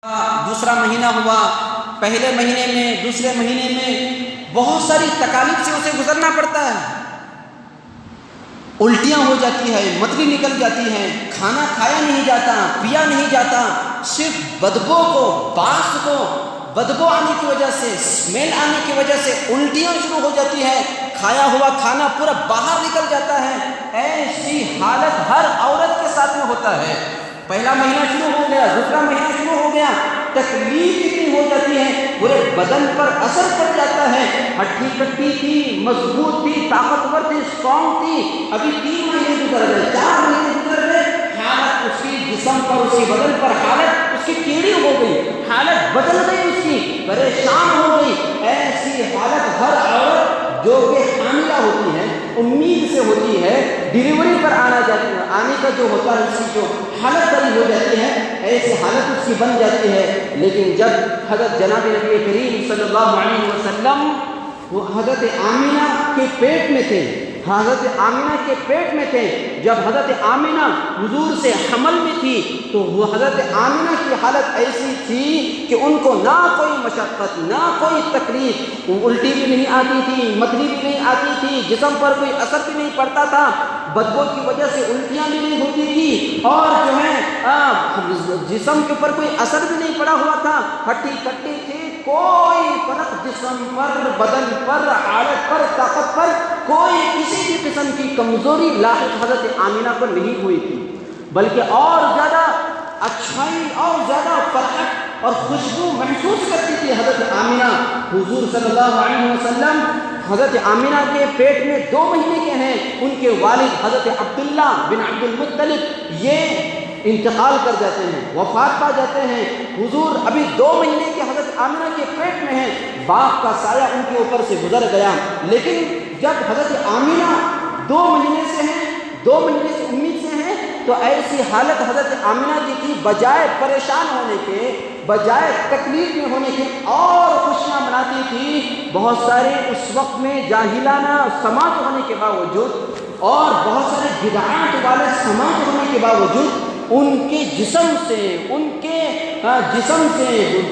دوسرا مہینہ ہوا، پہلے مہینے میں دوسرے مہینے میں بہت ساری تکالیف سے اسے گزرنا پڑتا ہے۔ الٹیاں ہو جاتی ہے، متلی نکل جاتی ہے، کھانا کھایا نہیں جاتا، پیا نہیں جاتا، صرف بدبو کو، باس کو بدبو آنے کی وجہ سے، اسمیل آنے کی وجہ سے الٹیاں شروع ہو جاتی ہے، کھایا ہوا کھانا پورا باہر نکل جاتا ہے۔ ایسی حالت ہر عورت کے ساتھ میں ہوتا ہے۔ پہلا مہینہ شروع ہو گیا، دوسرا مہینہ شروع ہو گیا، تکلیف اتنی ہو جاتی ہے، پورے بدن پر اثر پڑ جاتا ہے۔ ہڈی کٹی تھی، مضبوط تھی، طاقتور تھی، اسٹرانگ تھی، ابھی 3 مہینے گزر گئے، 4 مہینے گزر گئے، حالت اس کی جسم پر، اس کی بدن پر حالت اس کی ٹیڑھی ہو گئی، حالت بدل گئی، اس کی پریشان ہو گئی۔ ایسی حالت ہر عورت جو کہ حاملہ ہوتی ہے، امید سے ہوتی ہے، ڈیلیوری پر آنے کا جو ہوتا ہے، اس کی جو حالت بنی ہو جاتی ہے، ایسی حالت اس کی بن جاتی ہے۔ لیکن جب حضرت جناب نبی کریم صلی اللہ علیہ وسلم وہ حضرت آمینہ کے پیٹ میں تھے، حضرت آمینہ کے پیٹ میں تھے، جب حضرت آمینہ حضور سے حمل میں تھی تو وہ حضرت آمینہ کی حالت ایسی تھی کہ ان کو نہ کوئی مشقت، نہ کوئی تکلیف، الٹی بھی نہیں آتی تھی، متلی بھی نہیں آتی تھی، جسم پر کوئی اثر بھی نہیں پڑتا تھا، بدبو کی وجہ سے الٹیاں بھی نہیں ہوتی تھی، اور جو ہے جسم کے اوپر کوئی اثر بھی نہیں پڑا ہوا تھا، ہڈی کٹی تھی، کوئی فرق جسم پر، بدن پر، حالت پر، طاقت پر کوئی کسی بھی قسم کی کمزوری لاحق حضرت آمینہ پر نہیں ہوئی تھی، بلکہ اور زیادہ اچھائی اور زیادہ فرحت اور خوشبو محسوس کرتی تھی حضرت آمینہ۔ حضور صلی اللہ علیہ وسلم حضرت آمینہ کے پیٹ میں 2 مہینے کے ہیں، ان کے والد حضرت عبداللہ بن عبد المطلب یہ انتقال کر جاتے ہیں، وفات پا جاتے ہیں۔ حضور ابھی 2 مہینے کے حضرت آمینہ کے پیٹ میں ہیں، باپ کا سایہ ان کے اوپر سے گزر گیا، لیکن جب حضرت آمینہ 2 مہینے سے ہیں، 2 مہینے سے امید سے ہیں، تو ایسی حالت حضرت آمینہ کی تھی، بجائے پریشان ہونے کے، بجائے تکلیف میں ہونے کے اور خوشیاں مناتی تھی۔ بہت سارے اس وقت میں جاہلانہ سماج ہونے کے باوجود اور بہت سارے بدعات والے سماج ہونے کے باوجود ان کے جسم سے، ان کے جسم سے،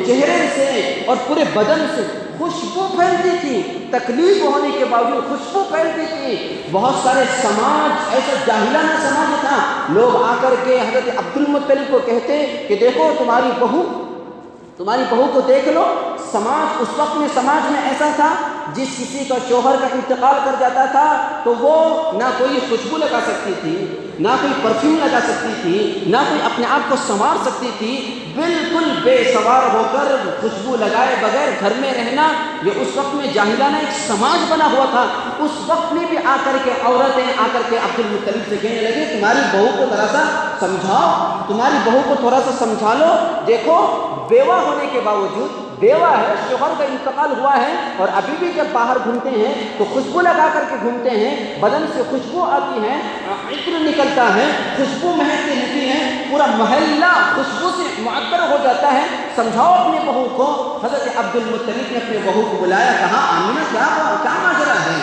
چہرے سے اور پورے بدن سے خوشبو پھیلتی تھی، تکلیف ہونے کے باوجود خوشبو پھیلتی تھی۔ بہت سارے سماج ایسا جاہلانہ سماج تھا، لوگ آ کر کے حضرت عبد المطلب کو کہتے کہ دیکھو تمہاری بہو کو دیکھ لو۔ سماج اس وقت میں، سماج میں ایسا تھا، جس کسی کا شوہر کا انتقال کر جاتا تھا تو وہ نہ کوئی خوشبو لگا سکتی تھی، نہ کوئی پرفیوم لگا سکتی تھی، نہ کوئی اپنے آپ کو سنوار سکتی تھی، بالکل بے سوار ہو کر خوشبو لگائے بغیر گھر میں رہنا، یہ اس وقت میں جاہلانہ ایک سماج بنا ہوا تھا۔ اس وقت میں بھی آ کر کے عورتیں آ کر کے عبد المطلب سے کہنے لگے تمہاری بہو کو ذرا سا سمجھاؤ، تمہاری بہو کو تھوڑا سا سمجھا لو، دیکھو بیوہ ہونے کے باوجود، بیوہ ہے، شوہر کا انتقال ہوا ہے، اور ابھی بھی جب باہر گھومتے ہیں تو خوشبو لگا کر کے گھومتے ہیں، بدن سے خوشبو آتی ہے، عطر نکلتا ہے، خوشبو مہکتی رہتی ہے، پورا محلہ خوشبو سے معطر ہو جاتا ہے، سمجھاؤ اپنے بہو کو۔ حضرت عبد المطلب نے اپنے بہو کو بلایا، کہا آمینہ کیا ماجرا ہے،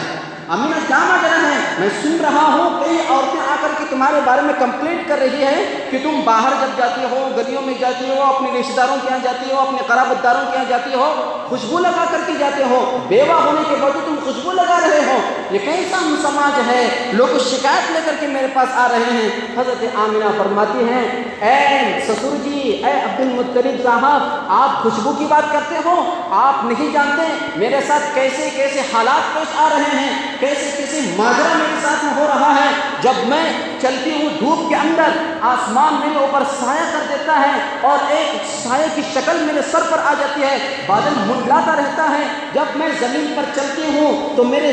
آمینہ کیا ماجرا ہے، میں سن رہا ہوں کئی عورتیں آ کر کے تمہارے بارے میں کمپلینٹ کر رہی ہے کہ تم باہر جب جاتی ہو، گلیوں میں جاتی ہو، اپنے رشتہ داروں کے یہاں جاتی ہو، اپنے قرابت داروں کے یہاں جاتی ہو، خوشبو لگا کر کے جاتے ہو، بیوہ ہونے کے باوجود تم خوشبو لگا رہے ہو، یہ کیسا سماج ہے، لوگ شکایت لے کر کے میرے پاس آ رہے ہیں۔ حضرت آمینہ فرماتی ہیں اے سسر جی، اے عبد المطلب صاحب، آپ خوشبو کی بات کرتے ہو، آپ نہیں جانتے میرے ساتھ کیسے کیسے حالات پیش آ رہے ہیں، کیسے کیسے ماجرا میرے ساتھ میں ہو رہا ہے۔ جب میں چلتی ہوں دھوپ کے اندر، آسمان میرے اوپر سایہ کر دیتا ہے اور ایک سایہ کی شکل میرے سر پر آ جاتی ہے، بادل منڈلاتا رہتا ہے۔ جب میں زمین پر چلتی ہوں تو میرے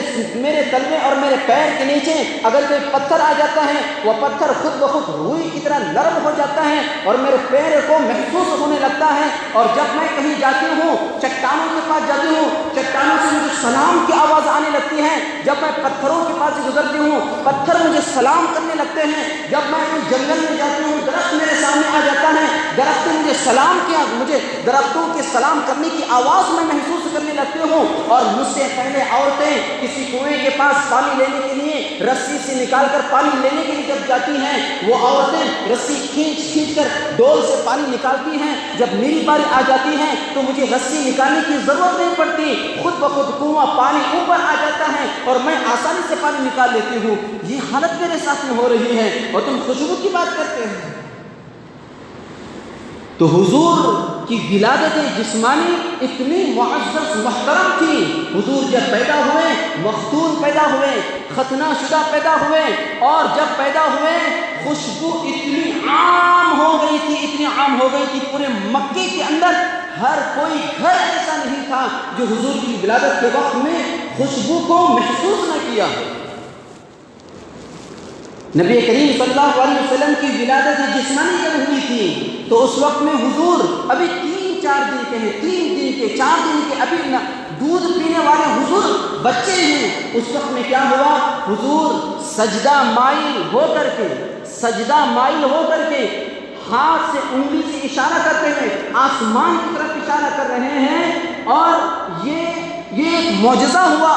تلوے اور میرے پیر کے نیچے اگر کوئی پتھر آ جاتا ہے، وہ پتھر خود بخود روئی کی طرح نرم ہو جاتا ہے اور میرے پیر کو محسوس ہونے لگتا ہے۔ اور جب میں کہیں جاتی ہوں، چٹانوں کے پاس جاتی ہوں، چٹانوں سے مجھے سلام کی آواز آنے لگتی ہے۔ جب میں پتھروں کے پاس گزرتی ہوں، پتھر مجھے سلام کرنے لگتے ہیں۔ جب میں کوئی جنگل میں جاتی ہوں، درخت میرے سامنے آ جاتا ہے، درخت نے مجھے سلام کیا، مجھے درختوں کے سلام کرنے کی آواز میں محسوس کرنے لگتی ہوں۔ اور مجھ سے پہلے عورتیں کسی کنویں کے پاس پانی لینے کے لیے رسی سے نکال کر پانی لینے کے لیے جب جاتی ہیں، وہ عورتیں رسی کھینچ کر ڈول سے پانی نکالتی ہیں۔ جب میری باری آ جاتی ہے تو مجھے رسی نکالنے کی ضرورت نہیں پڑتی، خود بخود کنواں پانی اوپر آ جاتا ہے اور میں آسانی سے پانی نکال لیتی ہوں۔ یہ حالت میرے ساتھ میں ہو رہی ہے اور تم خوشبو کی بات کرتے ہیں۔ تو حضور کی ولادت جسمانی اتنی معزز محترم تھی۔ حضور جب پیدا ہوئے، مختون پیدا ہوئے، ختنہ شدہ پیدا ہوئے، اور جب پیدا ہوئے خوشبو اتنی عام ہو گئی تھی، اتنی عام ہو گئی تھی پورے مکے کے اندر ہر کوئی گھر ایسا نہیں تھا جو حضور کی ولادت کے وقت میں خوشبو کو محسوس نہ کیا۔ نبی کریم صلی اللہ علیہ وسلم کی ولادت جسمانی جب ہوئی تھی تو اس وقت میں حضور ابھی 3-4 دن کے ہیں، 3 دن کے 4 دن کے، ابھی دودھ پینے والے حضور بچے ہیں۔ اس وقت میں کیا ہوا؟ حضور سجدہ مائل ہو کر کے ہاتھ سے انگلی سے اشارہ کرتے ہوئے آسمان کی طرف اشارہ کر رہے ہیں، اور یہ ایک معجزہ ہوا۔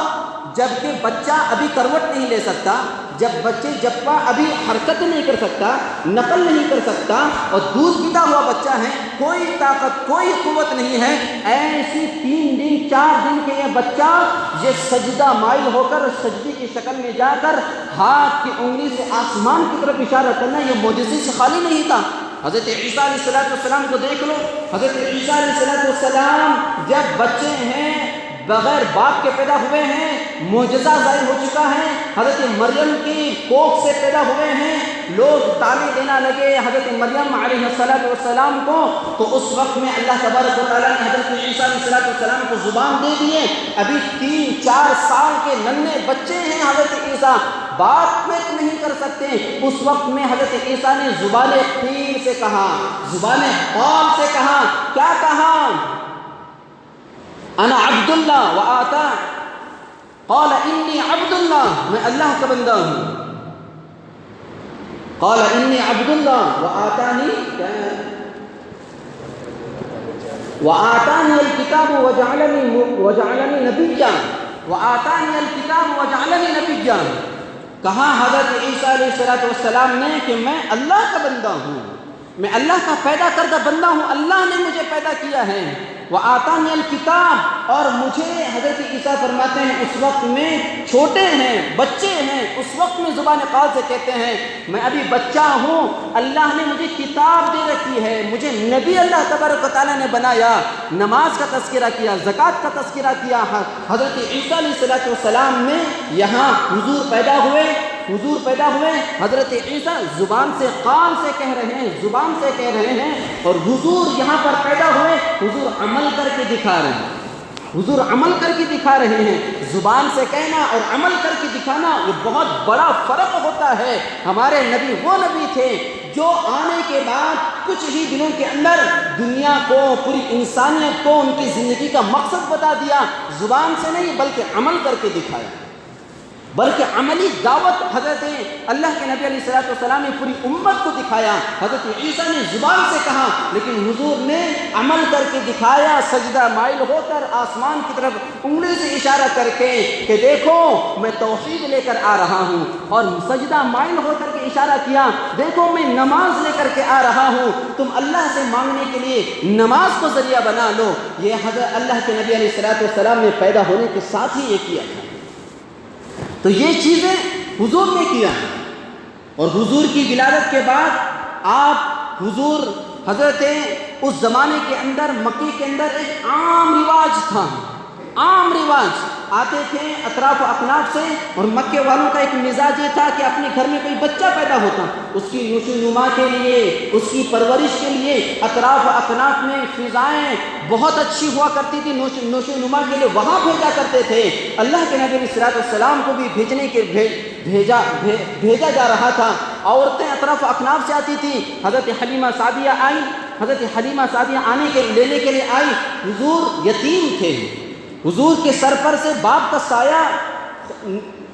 جبکہ بچہ ابھی کروٹ نہیں لے سکتا، جب ابھی حرکت نہیں کر سکتا، نقل نہیں کر سکتا، اور دودھ پیتا ہوا بچہ ہے، کوئی طاقت کوئی قوت نہیں ہے، ایسی 3 دن 4 دن کے یہ بچہ یہ سجدہ مائل ہو کر سجدے کی شکل میں جا کر ہاتھ کی انگلی سے آسمان کی طرف اشارہ کرنا یہ معجزے سے خالی نہیں تھا۔ حضرت عیسیٰ علیہ السلام کو دیکھ لو، حضرت عیسیٰ علیہ السلام جب بچے ہیں، بغیر باپ کے پیدا ہوئے ہیں، معجزہ ظاہر ہو چکا ہے۔ حضرت مریم کی کوکھ سے پیدا ہوئے ہیں، لوگ تانے دینا لگے حضرت مریم علیہ السلام کو، تو اس وقت میں اللہ تبارک و تعالیٰ نے حضرت عیسیٰ علیہ السلام کو زبان دے دیے۔ ابھی 3-4 سال کے ننھے بچے ہیں حضرت عیسیٰ، بات میں نہیں کر سکتے۔ اس وقت میں حضرت عیسیٰ نے زبان خیر سے کہا، زبان قال سے کہا، کیا کہا؟ انا عبد اللہ و آتا، قال انی عبد اللہ، میں اللہ کا بندہ ہوں۔ قال انی عبد اللہ و آتانی الکتاب وجعلنی نبیا، وآتانی الکتاب وجعلنی نبیا۔ کہا حضرت عیسیٰ علیہ السلام نے کہ میں اللہ کا بندہ ہوں، میں اللہ کا پیدا کردہ بندہ ہوں، اللہ نے مجھے پیدا کیا ہے۔ وآتانی الکتاب، اور مجھے حضرت عیسیٰ فرماتے ہیں اس وقت میں چھوٹے ہیں، بچے ہیں، اس وقت میں زبان قال سے کہتے ہیں میں ابھی بچہ ہوں، اللہ نے مجھے کتاب دے رکھی ہے، مجھے نبی اللہ تبارک و تعالیٰ نے بنایا، نماز کا تذکرہ کیا، زکوٰۃ کا تذکرہ کیا۔ حضرت عیسیٰ علیہ السلام میں یہاں حضور پیدا ہوئے، حضرت عیسیٰ زبان سے قال سے کہہ رہے ہیں، زبان سے کہہ رہے ہیں، اور حضور یہاں پر پیدا ہوئے، حضور عمل کر کے دکھا رہے ہیں، حضور عمل کر کے دکھا رہے ہیں۔ زبان سے کہنا اور عمل کر کے دکھانا یہ بہت بڑا فرق ہوتا ہے۔ ہمارے نبی وہ نبی تھے جو آنے کے بعد کچھ ہی دنوں کے اندر دنیا کو، پوری انسانیت کو ان کی زندگی کا مقصد بتا دیا، زبان سے نہیں بلکہ عمل کر کے دکھایا، بلکہ عملی دعوت حضرت اللہ کے نبی علیہ السلام نے پوری امت کو دکھایا۔ حضرت عیسیٰ نے زبان سے کہا لیکن حضور نے عمل کر کے دکھایا، سجدہ مائل ہو کر آسمان کی طرف انگلی سے اشارہ کر کے کہ دیکھو میں توحید لے کر آ رہا ہوں، اور سجدہ مائل ہو کر کے اشارہ کیا، دیکھو میں نماز لے کر کے آ رہا ہوں، تم اللہ سے مانگنے کے لیے نماز کو ذریعہ بنا لو۔ یہ حضرت اللہ کے نبی علیہ السلام نے پیدا ہونے کے ساتھ ہی یہ کیا تھا۔ تو یہ چیزیں حضور نے کیا، اور حضور کی ولادت کے بعد آپ حضور حضرت اس زمانے کے اندر مکے کے اندر ایک عام رواج تھا، عام رواج آتے تھے اطراف و اکناف سے، اور مکے والوں کا ایک مزاج یہ تھا کہ اپنے گھر میں کوئی بچہ پیدا ہوتا اس کی نشو نما کے لیے، اس کی پرورش کے لیے اطراف و اکناف میں فضائیں بہت اچھی ہوا کرتی تھی، نشو نما کے لیے وہاں بھیجا کرتے تھے۔ اللہ کے نبی علیہ السلام کو بھی بھیجا جا رہا تھا، عورتیں اطراف و اکناف سے آتی تھیں۔ حضرت حلیمہ سعدیہ آئی، حضرت حلیمہ سعدیہ لینے کے لیے آئی، حضور یتیم تھے، حضور کے سر پر سے باپ کا سایہ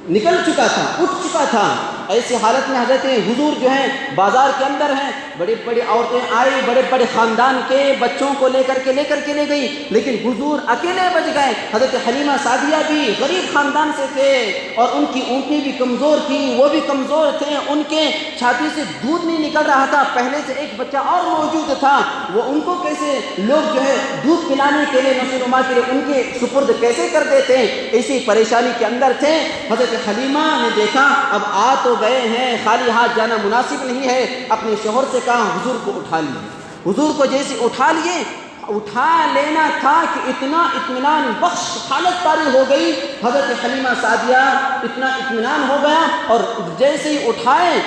نکل چکا تھا، اٹھ چکا تھا، ایسی حالت میں حضرت حضور جو ہیں بازار کے اندر ہیں، بڑی بڑی عورتیں آئی، بڑے بڑے خاندان کے بچوں کو لے کر کے لے گئی، لیکن حضور اکیلے بچ گئے۔ حضرت حلیمہ سعدیہ بھی غریب خاندان سے تھے اور ان کی اونٹنی بھی کمزور تھی، وہ بھی کمزور تھے، ان کے چھاتی سے دودھ نہیں نکل رہا تھا، پہلے سے ایک بچہ اور موجود تھا، وہ ان کو کیسے لوگ جو ہے دودھ پلانے کے لیے نشو نما کے لیے ان کے سپرد کیسے کر دیتے، اسی پریشانی کے اندر تھے۔ حضرت حلیمہ نے دیکھا اب آ تو گئے ہیں، خالی ہاتھ جانا مناسب نہیں ہے، اپنے شوہر سے کہا حضور کو اٹھا لیے۔ حضور کو جیسے اٹھا لیے، اٹھا لینا تھا کہ اتنا اطمینان بخش حالت طاری ہو گئی، حضرت حلیمہ سعدیہ اتنا اطمینان ہو گیا، اور جیسے ہی اٹھائے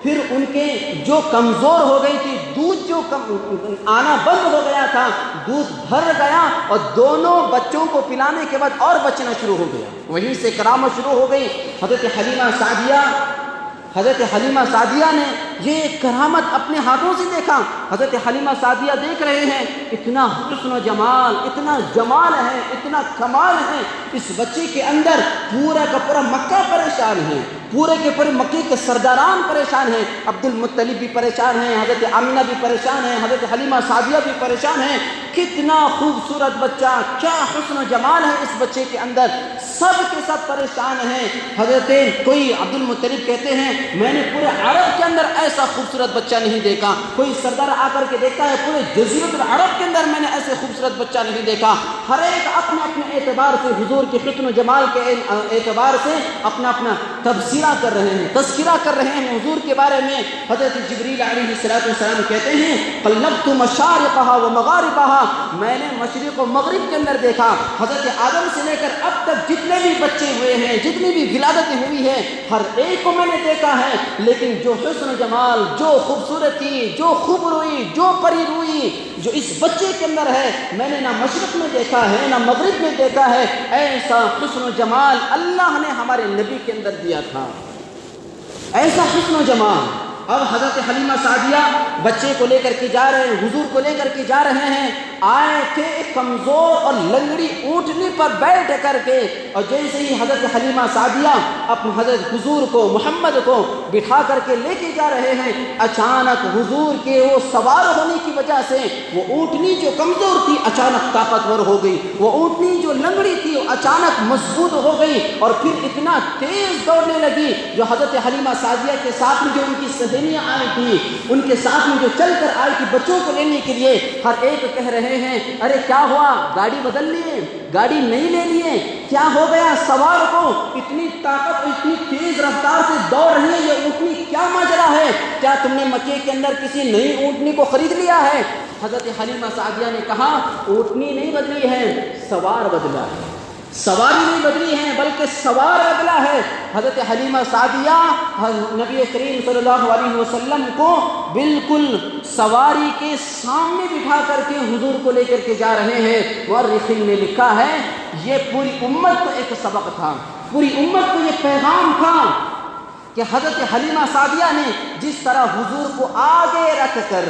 پھر ان کے جو کمزور ہو گئی تھی، دودھ جو آنا بند ہو گیا تھا، دودھ بھر گیا، اور دونوں بچوں کو پلانے کے بعد اور بچنا شروع ہو گیا، وہیں سے کرامت شروع ہو گئی۔ حضرت حلیمہ سعدیہ نے یہ کرامت اپنے ہاتھوں سے دیکھا۔ حضرت حلیمہ سعدیہ دیکھ رہے ہیں اتنا حسن و جمال، اتنا جمال ہے، اتنا کمال ہے اس بچے کے اندر، پورا کا پورا مکہ پریشان ہے، پورے کے پورے مکے کے سرداران پریشان ہیں، عبد المطلب بھی پریشان ہیں، حضرت آمینہ بھی پریشان ہیں، حضرت حلیمہ سعدیہ بھی پریشان ہیں، کتنا خوبصورت بچہ، کیا حسن و جمال ہے اس بچے کے اندر، سب کے سب پریشان ہیں۔ حضرت کوئی عبد المطلب کہتے ہیں میں نے پورے عرب کے اندر ایسا خوبصورت بچہ نہیں دیکھا، کوئی سردار آ کر کے دیکھتا ہے پورے جزیرۃ العرب کے اندر میں نے ایسے خوبصورت بچہ نہیں دیکھا۔ ہر ایک اپنے اپنے اعتبار سے حضور کے حسن و جمال کے اعتبار سے اپنا اپنا تبصرہ کر رہے ہیں، تذکرہ کر رہے ہیں حضور کے بارے میں۔ حضرت جبریل علیہ السلام کہتے ہیں قلبت مشارقها ومغاربها، میں نے مشرق و مغرب کے اندر دیکھا، حضرت آدم سے لے کر اب تک جتنے بھی بچے ہوئے ہیں، جتنی بھی ولادتیں ہوئی ہیں، ہر ایک کو میں نے دیکھا ہے، لیکن جو حسن و جمال، جو خوبصورتی، جو خوب روئی، جو پری روئی جو اس بچے کے اندر ہے، میں نے نہ مشرق میں دیکھا ہے نہ مغرب میں دیکھا ہے، ایسا حسن و جمال اللہ نے ہمارے نبی کے اندر دیا تھا، ایسا حسن و جمال۔ اب حضرت حلیمہ سعدیہ بچے کو لے کر کے جا رہے ہیں، حضور کو لے کر کے جا رہے ہیں، آئے تھے ایک کمزور اور لنگڑی اونٹنی پر بیٹھ کر کے، اور جیسے ہی حضرت حلیمہ سعدیہ اپنے حضرت حضور کو محمد کو بٹھا کر کے لے کے جا رہے ہیں، اچانک حضور کے وہ سوار ہونے کی وجہ سے وہ اونٹنی جو کمزور تھی اچانک طاقتور ہو گئی، وہ اونٹنی جو لنگڑی تھی وہ اچانک مضبوط ہو گئی، اور پھر اتنا تیز دوڑنے لگی، جو حضرت حلیمہ سعدیہ کے ساتھ میں جو ان کی سہیلیاں آئی تھی، ان کے ساتھ میں جو چل کر آئی تھی بچوں کو لینے کے لیے، ہر ایک کہہ رہے ہیں ارے کیا ہوا، گاڑی بدل لیے، گاڑی نہیں لے لیے، کیا ہو گیا، سوار کو اتنی طاقت، اتنی تیز رفتار سے دوڑ رہی ہے، یہ اونٹنی کیا ماجرا ہے، کیا تم نے مکے کے اندر کسی نئی اونٹنی کو خرید لیا ہے؟ حضرت حلیمہ سعدیہ نے کہا اونٹنی نہیں بدلی ہے، سوار بدلا ہے، سواری نہیں بدلی ہے بلکہ سوار بدلا ہے۔ حضرت حلیمہ سعدیہ نبی کریم صلی اللہ علیہ وسلم کو بالکل سواری کے سامنے بٹھا کر کے حضور کو لے کر کے جا رہے ہیں۔ مورخین نے لکھا ہے یہ پوری امت کو ایک سبق تھا، پوری امت کو یہ پیغام تھا کہ حضرت حلیمہ سعدیہ نے جس طرح حضور کو آگے رکھ کر،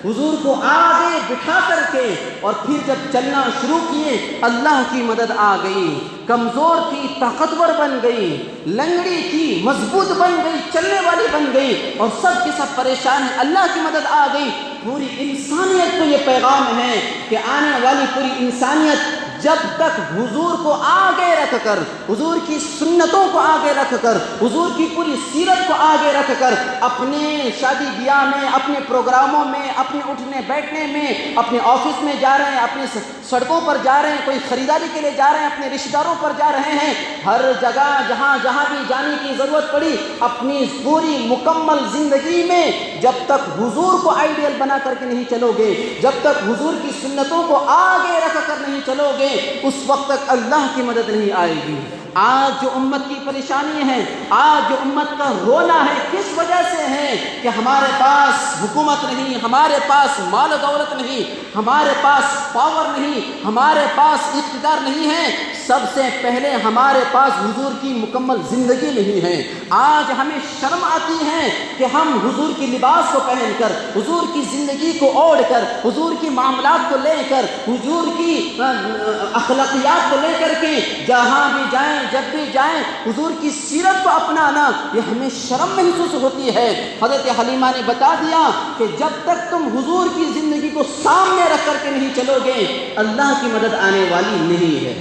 حضور کو آگے بٹھا کر کے، اور پھر جب چلنا شروع کیے اللہ کی مدد آ گئی، کمزور تھی طاقتور بن گئی، لنگڑی تھی مضبوط بن گئی، چلنے والی بن گئی، اور سب کے سب پریشان ہیں، اللہ کی مدد آ گئی۔ پوری انسانیت کو یہ پیغام ہے کہ آنے والی پوری انسانیت جب تک حضور کو آگے رکھ کر، حضور کی سنتوں کو آگے رکھ کر، حضور کی پوری سیرت کو آگے رکھ کر، اپنے شادی بیاہ میں، اپنے پروگراموں میں، اپنے اٹھنے بیٹھنے میں، اپنے آفس میں جا رہے ہیں، اپنے سڑکوں پر جا رہے ہیں، کوئی خریداری کے لیے جا رہے ہیں، اپنے رشتہ داروں پر جا رہے ہیں، ہر جگہ جہاں جہاں بھی جانے کی ضرورت پڑی، اپنی پوری مکمل زندگی میں جب تک حضور کو آئیڈیل بنا کر کے نہیں چلو گے، جب تک حضور کی سنتوں کو آگے رکھ کر نہیں چلو گے، اس وقت تک اللہ کی مدد نہیں آئے گی۔ آج جو امت کی پریشانی ہے، آج جو امت کا رونا ہے، کس وجہ سے ہے کہ ہمارے پاس حکومت نہیں، ہمارے پاس مال و دولت نہیں، ہمارے پاس پاور نہیں، ہمارے پاس اقتدار نہیں ہے، سب سے پہلے ہمارے پاس حضور کی مکمل زندگی نہیں ہے۔ آج ہمیں شرم آتی ہے کہ ہم حضور کی لباس کو پہن کر، حضور کی زندگی کو اوڑھ کر، حضور کی معاملات کو لے کر، حضور کی اخلاقیات کو لے کر کے جہاں بھی جائیں، جب بھی جائیں حضور کی سیرت کو اپنانا، یہ ہمیں شرم محسوس ہوتی ہے۔ حضرت حلیمہ نے بتا دیا کہ جب تک تم حضور کی زندگی کو سامنے رکھ کر کے نہیں چلو گے، اللہ کی مدد آنے والی نہیں ہے۔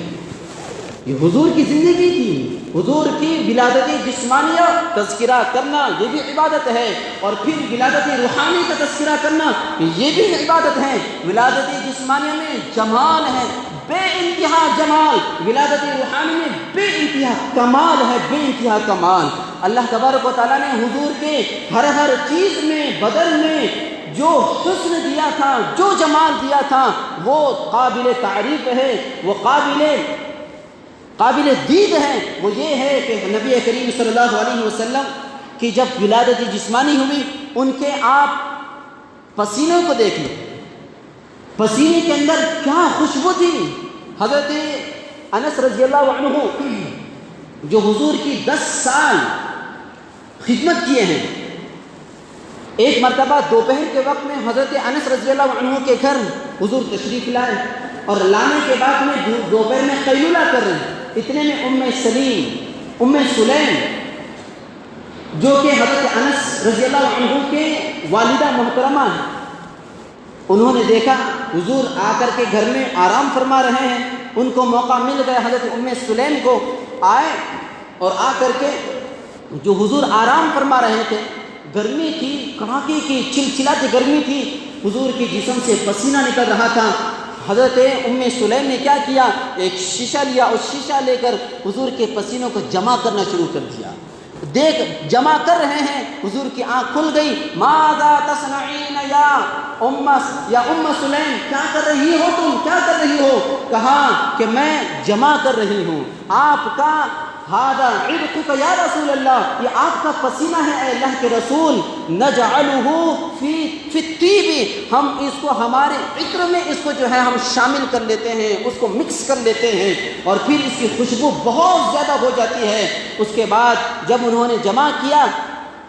یہ حضور کی زندگی تھی، حضور کی ولادت جسمانیہ تذکرہ کرنا یہ بھی عبادت ہے، اور پھر ولادت روحانی کا تذکرہ کرنا یہ بھی عبادت ہے۔ ولادت جسمانیہ میں جمال ہے، بے انتہا جمال، ولادت روحانی میں بے انتہا کمال ہے، بے انتہا کمال۔ اللہ تبارک و تعالیٰ نے حضور کے ہر چیز میں، بدن میں جو حسن دیا تھا، جو جمال دیا تھا، وہ قابل تعریف ہے، وہ قابل دید ہے۔ وہ یہ ہے کہ نبی کریم صلی اللہ علیہ وسلم کی جب ولادت جسمانی ہوئی، ان کے آپ پسینے کو دیکھ لیں، پسینے کے اندر کیا خوشبو تھی۔ حضرت انس رضی اللہ عنہ جو حضور کی 10 سال خدمت کیے ہیں، ایک مرتبہ دوپہر کے وقت میں حضرت انس رضی اللہ عنہ کے گھر حضور تشریف لائے، اور لانے کے بعد میں دوپہر میں قیلولہ کر رہے ہیں۔ اتنے میں ام سلیم جو کہ حضرت انس رضی اللہ عنہ کے والدہ محترمہ ہیں، انہوں نے دیکھا حضور آ کر کے گھر میں آرام فرما رہے ہیں۔ ان کو موقع مل گیا، حضرت ام سلیم کو آئے اور آ کر کے جو حضور آرام فرما رہے تھے، گرمی تھی، کڑاکے کی چلچلاتی گرمی تھی، حضور کے جسم سے پسینہ نکل رہا تھا۔ حضرت ام سلیم نے کیا کیا، ایک شیشہ لیا، اس شیشہ لے کر حضور کے پسینوں کو جمع کرنا شروع کر دیا۔ دیکھ جمع کر رہے ہیں، حضور کی آنکھ کھل گئی۔ ماذا تصنعین یا ام سلیم، کیا کر رہی ہو تم، کیا کر رہی ہو؟ کہا کہ میں جمع کر رہی ہوں آپ کا ہذا عرقک یا رسول اللہ، یہ آپ کا پسینہ ہے اے اللہ کے رسول۔ نجعلہ فی الطیب، ہم اس کو ہمارے عطر میں اس کو جو ہے ہم شامل کر لیتے ہیں، اس کو مکس کر لیتے ہیں، اور پھر اس کی خوشبو بہت زیادہ ہو جاتی ہے۔ اس کے بعد جب انہوں نے جمع کیا،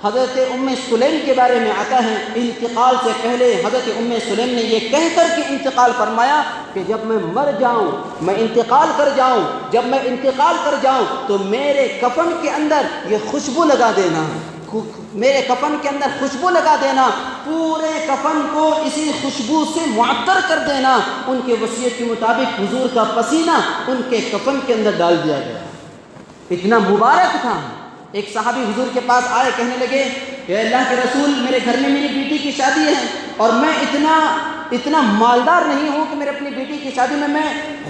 حضرت ام سلیم کے بارے میں آتا ہے، انتقال سے پہلے حضرت ام سلیم نے یہ کہہ کر کے انتقال فرمایا کہ جب میں مر جاؤں، میں انتقال کر جاؤں، جب میں انتقال کر جاؤں تو میرے کفن کے اندر یہ خوشبو لگا دینا، میرے کفن کے اندر خوشبو لگا دینا، پورے کفن کو اسی خوشبو سے معطر کر دینا۔ ان کے وصیت کے مطابق حضور کا پسینہ ان کے کفن کے اندر ڈال دیا گیا۔ اتنا مبارک تھا۔ ایک صحابی حضور کے پاس آئے، کہنے لگے اے اللہ کے رسول، میرے گھر میں میری بیٹی کی شادی ہے، اور میں اتنا مالدار نہیں ہوں کہ میرے اپنی بیٹی کی شادی میں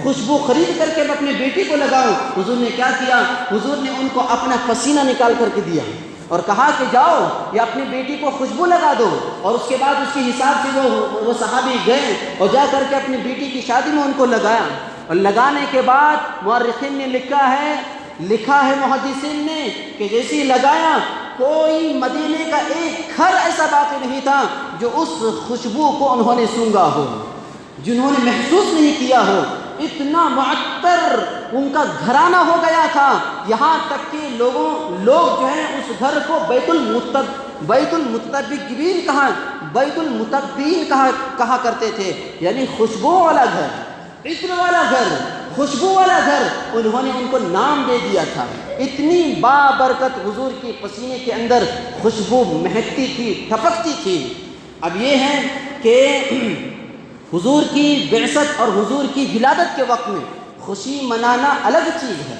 خوشبو خرید کر کے میں اپنی بیٹی کو لگاؤں۔ حضور نے کیا کیا، حضور نے ان کو اپنا پسینہ نکال کر کے دیا اور کہا کہ جاؤ یا اپنی بیٹی کو خوشبو لگا دو۔ اور اس کے بعد اس کے حساب سے وہ صحابی گئے اور جا کر کے اپنی بیٹی کی شادی میں ان کو لگایا، اور لگانے کے بعد مورخین نے لکھا ہے محدثین نے کہ جیسے لگایا، کوئی مدینے کا ایک گھر ایسا باقی نہیں تھا جو اس خوشبو کو انہوں نے سونگا ہو، جنہوں نے محسوس نہیں کیا ہو۔ اتنا معطر ان کا گھرانہ ہو گیا تھا، یہاں تک کہ لوگ جو ہیں اس گھر کو بیت المتبین کہا کرتے تھے، یعنی خوشبو والا گھر، عطر والا گھر، خوشبو والا گھر، انہوں نے ان کو نام دے دیا تھا۔ اتنی بابرکت حضور کے پسینے کے اندر خوشبو مہکتی تھی، ٹپکتی تھی۔ اب یہ ہے کہ حضور کی بعثت اور حضور کی ولادت کے وقت میں خوشی منانا الگ چیز ہے،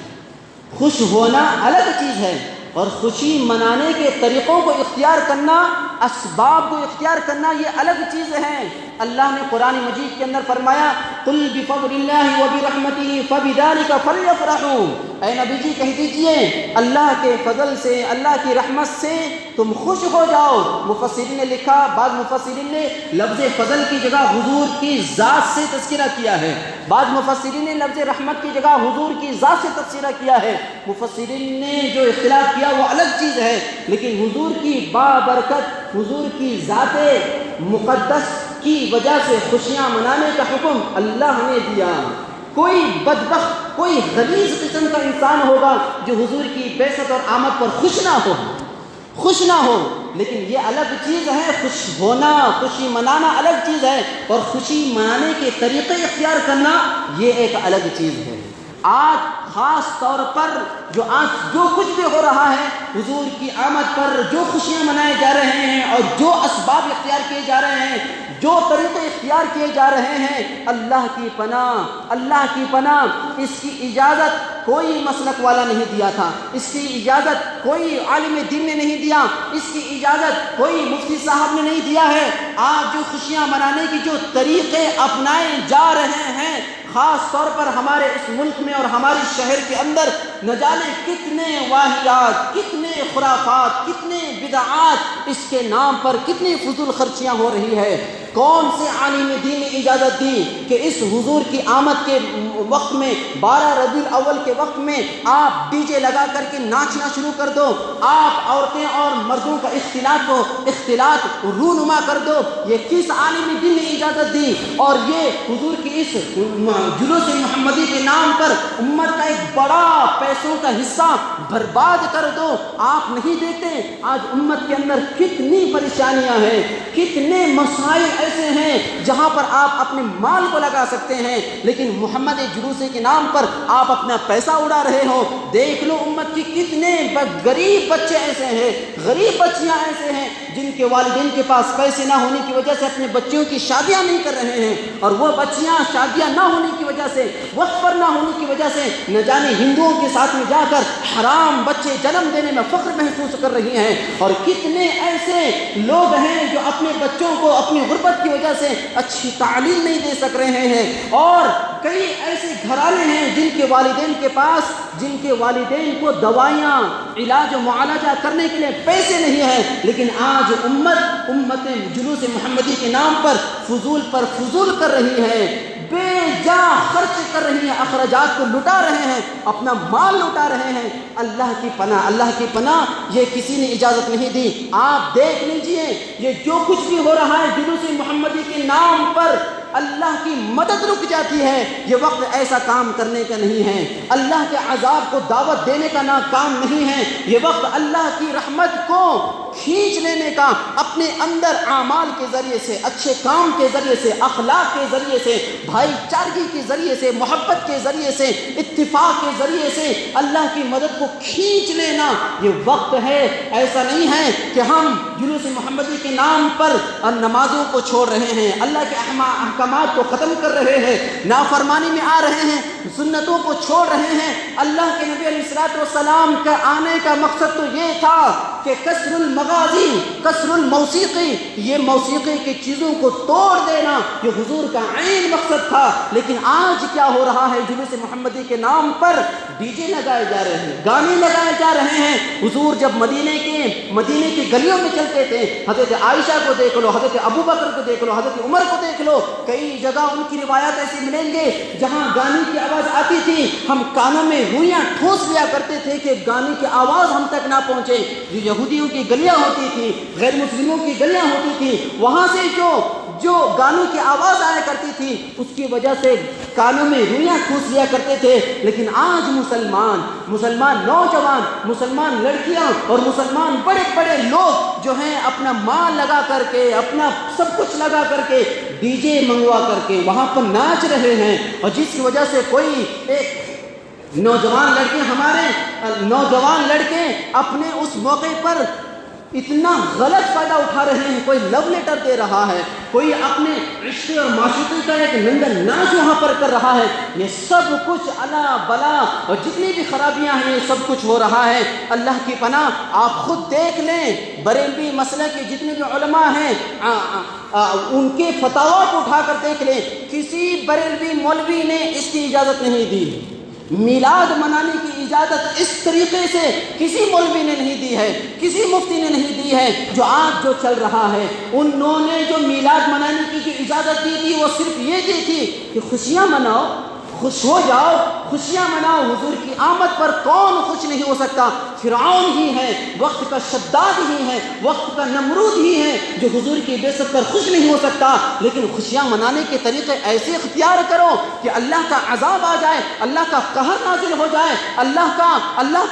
خوش ہونا الگ چیز ہے، اور خوشی منانے کے طریقوں کو اختیار کرنا، اسباب کو اختیار کرنا، یہ الگ چیز ہے۔ اللہ نے قرآن مجید کے اندر فرمایا قل بفضل اللہ وبرحمتہ فبذلک فلیفرحوا، اے نبی جی کہہ دیجئے اللہ کے فضل سے، اللہ کی رحمت سے تم خوش ہو جاؤ۔ مفسرین نے لکھا، بعض مفسرین نے لفظ فضل کی جگہ حضور کی ذات سے تذکرہ کیا ہے، بعض مفسرین نے لفظ رحمت کی جگہ حضور کی ذات سے تذکرہ کیا ہے۔ مفسرین نے جو اختلاف کیا وہ الگ چیز ہے، لیکن حضور کی بابرکت، حضور کی ذات مقدس کی وجہ سے خوشیاں منانے کا حکم اللہ نے دیا۔ کوئی بدبخت، کوئی غلیظ قسم کا انسان ہوگا جو حضور کی بعثت اور آمد پر خوش نہ ہو، لیکن یہ الگ چیز ہے، خوش ہونا، خوشی منانا الگ چیز ہے، اور خوشی منانے کے طریقے اختیار کرنا یہ ایک الگ چیز ہے۔ آج خاص طور پر جو کچھ بھی ہو رہا ہے، حضور کی آمد پر جو خوشیاں منائے جا رہے ہیں اور جو اسباب اختیار کیے جا رہے ہیں، جو طریقے اختیار کیے جا رہے ہیں، اللہ کی پناہ، اس کی اجازت کوئی مسلک والا نہیں دیا تھا، اس کی اجازت کوئی عالم دین نے نہیں دیا، اس کی اجازت کوئی مفتی صاحب نے نہیں دیا ہے۔ آج جو خوشیاں منانے کی جو طریقے اپنائے جا رہے ہیں، خاص طور پر ہمارے اس ملک میں اور ہمارے شہر کے اندر، نہ جانے کتنے واہیات، کتنے خرافات، کتنے بدعات، اس کے نام پر کتنی فضول خرچیاں ہو رہی ہے۔ کون سے عالم دین نے اجازت دی کہ اس حضور کی آمد کے وقت میں، 12 ربیع الاول کے وقت میں آپ ڈی جے لگا کر کے ناچنا شروع کر دو، آپ عورتیں اور مردوں کا اختلاط رونما کر دو؟ یہ کس عالم دین نے اجازت دی؟ اور یہ حضور کی اس جلوس محمدی کے نام پر امت کا ایک بڑا پیسوں کا حصہ برباد کر دو؟ آپ نہیں دیکھتے آج امت کے اندر کتنی پریشانیاں ہیں، کتنے مسائل ایسے ہیں جہاں پر آپ اپنے مال کو لگا سکتے ہیں، لیکن محمد جلوسے کے نام پر آپ اپنا پیسہ اڑا رہے ہو۔ دیکھ لو امت کی کتنے غریب بچے ایسے ہیں، غریب بچیاں ایسے ہیں جن کے والدین کے پاس پیسے نہ ہونے کی وجہ سے اپنے بچیوں کی شادیاں نہیں کر رہے ہیں، اور وہ بچیاں شادیاں نہ ہونے کی وجہ سے، وقت پر نہ ہونے کی وجہ سے، نہ جانے ہندوؤں کے ساتھ میں جا کر حرام بچے جنم دینے میں فخر محسوس کر رہی ہیں۔ اور کتنے ایسے لوگ ہیں جو اپنے بچوں کو اپنی غربت کی وجہ سے اچھی تعلیم نہیں دے سک رہے ہیں، اور کئی ایسے گھرانے ہیں جن کے والدین کو دوائیاں، علاج و معالجہ کرنے کے لیے پیسے نہیں ہیں، لیکن آج امت جلوس محمدی کے نام پر فضول کر رہی ہے، بے جا خرچ کر رہی ہیں، اخراجات کو لٹا رہے ہیں، اپنا مال لٹا رہے ہیں۔ اللہ کی پناہ یہ کسی نے اجازت نہیں دی۔ آپ دیکھ لیجئے یہ جو کچھ بھی ہو رہا ہے جلوس محمدی کے نام پر، اللہ کی مدد رک جاتی ہے۔ یہ وقت ایسا کام کرنے کا نہیں ہے، اللہ کے عذاب کو دعوت دینے کا کام نہیں ہے، یہ وقت اللہ کی رحمت کو کھینچ لینے کا، اپنے اندر اعمال کے ذریعے سے، اچھے کام کے ذریعے سے، اخلاق کے ذریعے سے، بھائی چارگی کے ذریعے سے، محبت کے ذریعے سے، اتفاق کے ذریعے سے اللہ کی مدد کو کھینچ لینا یہ وقت ہے۔ ایسا نہیں ہے کہ ہم جلوس محمدی کے نام پر نمازوں کو چھوڑ رہے ہیں، اللہ کے احکامات کو ختم کر رہے ہیں، نافرمانی میں آ رہے ہیں، سنتوں کو چھوڑ رہے ہیں۔ اللہ کے نبی علیہ الصلوۃ والسلام کا آنے کا مقصد تو یہ تھا کہ کسر المغازی، کسر الموسیقی، یہ موسیقی کی چیزوں کو توڑ دینا، یہ حضور کا عین مقصد تھا۔ لیکن آج کیا ہو رہا ہے؟ جلوس محمدی کے نام پر ڈی جے لگائے جا رہے ہیں، گانے لگائے جا رہے ہیں۔ حضور جب مدینے کی گلیوں میں چلتے تھے، حضرت عائشہ کو دیکھ لو، حضرت ابو بکر کو دیکھ لو، حضرت عمر کو دیکھ لو، کئی جگہ ان کی روایات ایسی ملیں گے جہاں گانے کی آواز آتی تھی، ہم کانوں میں روئیاں ٹھوس لیا کرتے تھے کہ گانے کی آواز ہم تک نہ پہنچے۔ جو یہودیوں کی گلیاں ہوتی تھی، غیر مسلموں کی گلیاں ہوتی تھی، وہاں سے جو گانوں کی آواز آیا کرتی تھی، اس کی وجہ سے کانوں میں روئیاں ٹھوس لیا کرتے تھے۔ لیکن آج مسلمان نوجوان، مسلمان لڑکیاں اور مسلمان بڑے بڑے لوگ جو ہیں اپنا مال لگا کر کے، اپنا سب کچھ لگا کر کے، ڈی جے منگوا کر کے وہاں پر ناچ رہے ہیں، اور جس کی وجہ سے کوئی ایک نوجوان لڑکے اپنے اس موقع پر اتنا غلط فائدہ اٹھا رہے ہیں، کوئی لو لیٹر دے رہا ہے، کوئی اپنے رشتے اور معشوقے کا ایک ننگا ناچ وہاں پر کر رہا ہے۔ یہ سب کچھ الا بلا اور جتنی بھی خرابیاں ہیں یہ سب کچھ ہو رہا ہے۔ اللہ کی پناہ آپ خود دیکھ لیں، بریلوی مسلک کے جتنے بھی علماء ہیں ان کے فتاویٰ کو اٹھا کر دیکھ لیں، کسی بریلوی مولوی نے اس کی اجازت نہیں دی۔ میلاد منانے کی اجازت اس طریقے سے کسی مولوی نے نہیں دی ہے، کسی مفتی نے نہیں دی ہے۔ جو آج جو چل رہا ہے، انہوں نے جو میلاد منانے کی جو اجازت دی تھی وہ صرف یہ دی تھی کہ خوشیاں مناؤ، خوش ہو جاؤ، خوشیاں مناؤ۔ حضور کی آمد پر کون خوش نہیں ہو سکتا؟ فرعون ہی ہے، وقت کا شداد ہی ہے، وقت کا نمرود ہی ہے جو حضور کی بعثت پر خوش نہیں ہو سکتا۔ لیکن خوشیاں منانے کے طریقے ایسے اختیار کرو کہ اللہ کا عذاب آ جائے، اللہ کا قہر نازل ہو جائے، اللہ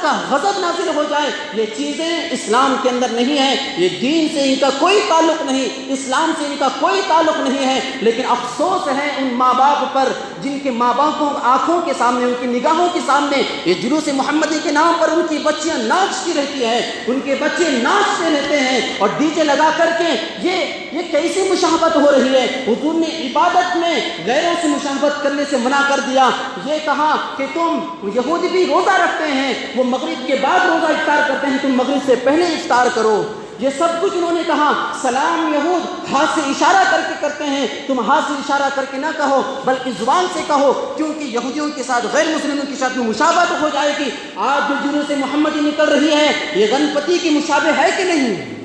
کا غضب نازل ہو جائے۔ یہ چیزیں اسلام کے اندر نہیں ہیں، یہ دین سے ان کا کوئی تعلق نہیں، اسلام سے ان کا کوئی تعلق نہیں ہے۔ لیکن افسوس ہے ان ماں باپ پر جن کے ماں باپ کو آنکھوں کے سامنے ان کی نگاہوں کے سامنے یہ جلوس محمدی کے نام پر ان کی بچیاں ناچتی رہتی ہیں، ان کے بچے ناچتے رہتے ہیں اور ڈی جے لگا کر کے یہ کیسی مشابہت ہو رہی ہے؟ حضور نے عبادت میں غیروں سے مشابہت کرنے سے منع کر دیا، یہ کہا کہ تم یہودی بھی روزہ رکھتے ہیں، وہ مغرب کے بعد روزہ افطار کرتے ہیں، تم مغرب سے پہلے افطار کرو، یہ سب کچھ انہوں نے کہا۔ سلام یہود ہاتھ سے اشارہ کر کے کرتے ہیں، تم ہاتھ سے اشارہ کر کے نہ کہو بلکہ زبان سے کہو، کیونکہ یہودیوں کے ساتھ غیر مسلموں کے ساتھ میں مشابہت ہو جائے گی۔ آج جو جلوس محمدی نکل رہی ہے یہ گنپتی کی مشابہ ہے کہ نہیں؟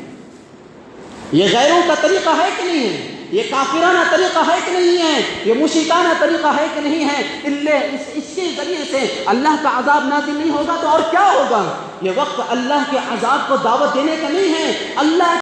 یہ غیروں کا طریقہ ہے کہ نہیں ہے؟ یہ کافرانہ طریقہ ہے کہ نہیں ہے؟ یہ مشرکانہ طریقہ ہے کہ نہیں ہے؟ اس کے ذریعے سے اللہ کا عذاب نازل نہیں ہوگا تو اور کیا ہوگا؟ یہ وقت اللہ کے عذاب کو دعوت دینے کا نہیں ہے، اللہ